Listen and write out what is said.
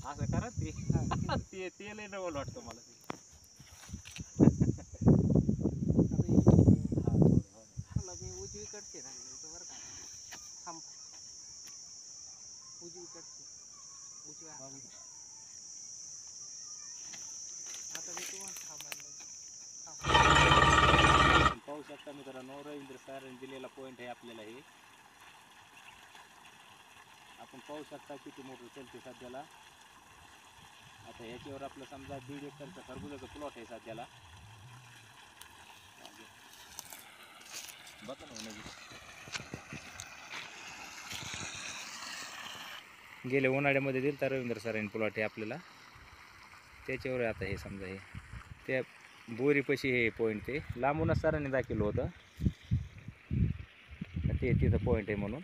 असं करा ते हा, ते लय नवल वाटतं मला ते. आता हा, थांबला मी उजवीकडचे राहिलो होतो बरं का. थांब उजवीकडचे उजव्या हाताला. आता मी तुम्हाला थांबायला आपण पाहू शकता मित्रांनो, रवींद्र सरांनी दिलेला पॉईंट आहे आपल्याला हे. आपण पाहू शकता किती मोटर चलते सध्याला. आता ह्याच्यावर आपलं समजा 1.5 एकरचा खरबुजाचा प्लॉट आहे सध्याला. बघा ना गेल्या उन्हाळ्यामध्ये दिलता रवींद्र सरांनी प्लॉट आहे आपल्याला, त्याच्यावर आता हे समजा हे त्या बोरीपाशी हे पॉईंट ते लांबूनच सरांनी दाखवलं होतं ते तिथं पॉईंट आहे म्हणून.